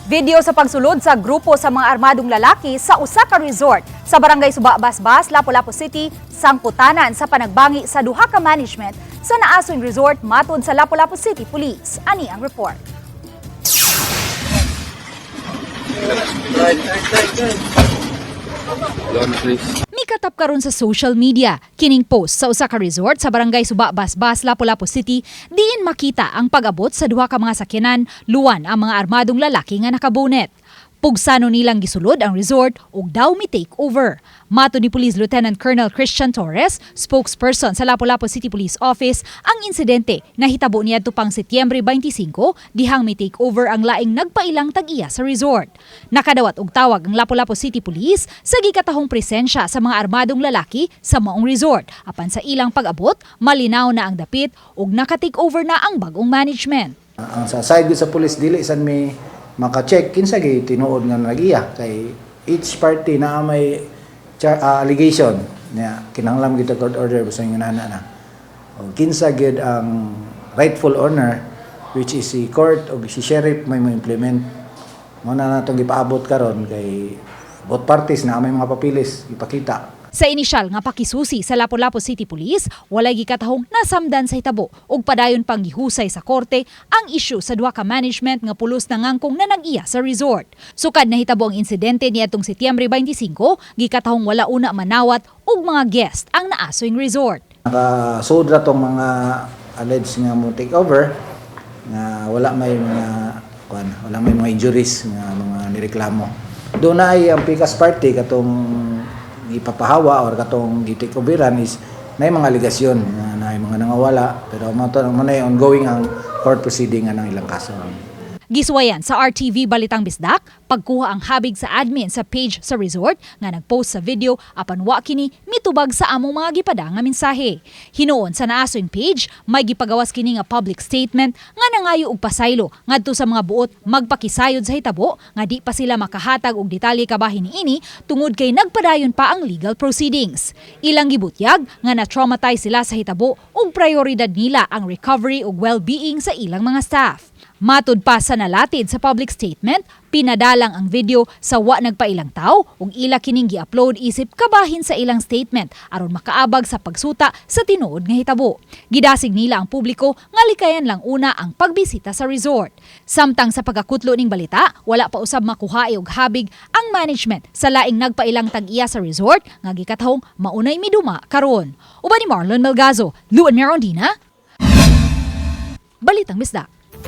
Video sa pagsulod sa grupo sa mga armadong lalaki sa usa ka resort sa barangay Suba Basbas, Lapu-Lapu City, sangputanan sa panagbangi sa duha ka management sa naasong resort matod sa Lapu-Lapu City Police. Ani ang report. Mikatap karon sa social media kining post sa usa ka resort sa barangay Suba Basbas, Lapu-Lapu City diin makita ang pag-abot sa duha ka mga sakyanan luwan ang mga armadong lalaki nga nakabonet. Pugsano nilang gisulod ang resort ug daw mi take over. Mato ni Police Lieutenant Colonel Christian Torres, spokesperson sa Lapu-Lapu City Police Office, ang insidente nahitabo niadto pang Setyembre 25 dihang mi take over ang laing nagpailang tag-iya sa resort. Nakadawat og tawag ang Lapu-Lapu City Police sa gikatahong presensya sa mga armadong lalaki sa maong resort. Apan sa ilang pag-abot, malinaw na ang dapit ug naka-take over na ang bagong management. Ang sa side sa police dili san may maka-check kinsa gay tinuod nga nagiya kay each party na may allegation na kinahanglan kita court order basta yung nana na o kinsa gid ang rightful owner which is si court o si sheriff may implement mo na natong gipaabot karon kay both parties na may mga papilis ipakita. Sa inisyal nga pakisusi sa Lapu-Lapu City Police, walay gikatahong nasamdan sa hitabo ug padayon pang gihusay sa korte ang isyu sa duha ka management nga pulos na ngangkong nanag-iya sa resort. Sukad na hitabo ang insidente niadtong Setyembre 25, gikatahong wala una manawat ug mga guest ang naasoing resort. Nakasudra tong mga alleged nga mo take over nga wala may mga injuries nga mga nireklamo. Doon ay ang pikas party katong ipapahawa or katong gi-take overan is na mga aligasyon na mga nangawala pero manay ongoing ang court proceeding ng ilang kaso. Giswayan sa RTV Balitang Bisdak, pagkuha ang habig sa admin sa page sa resort nga nagpost sa video apan wa kini mitubag sa among mga gipada nga mensahe. Hinuon sa naasoing page, may gipagawas kini nga public statement nga nangayo og pasaylo ngadto sa mga buot magpakisayod sa hitabo nga di pa sila makahatag og detalye kabahin niini tungod kay nagpadayon pa ang legal proceedings. Ilang gibutyag nga na-traumatize sila sa hitabo ug prioridad nila ang recovery ug well-being sa ilang mga staff. Matud pa sa nalatid sa public statement, pinadalang ang video sa wa nagpailang tao ug ila kining gi-upload isip kabahin sa ilang statement aron makaabag sa pagsuta sa tinuod nga hitabo. Gidasig nila ang publiko nga likayan lang una ang pagbisita sa resort. Samtang sa pagkakutlo ning balita, wala pa usab makuhae og habig ang management sa laing nagpailang tag-iya sa resort nga gikatahong maunay miduma karon. Uban ni Marlon Melgazo, Luan Merondina, Balitang Bisdak.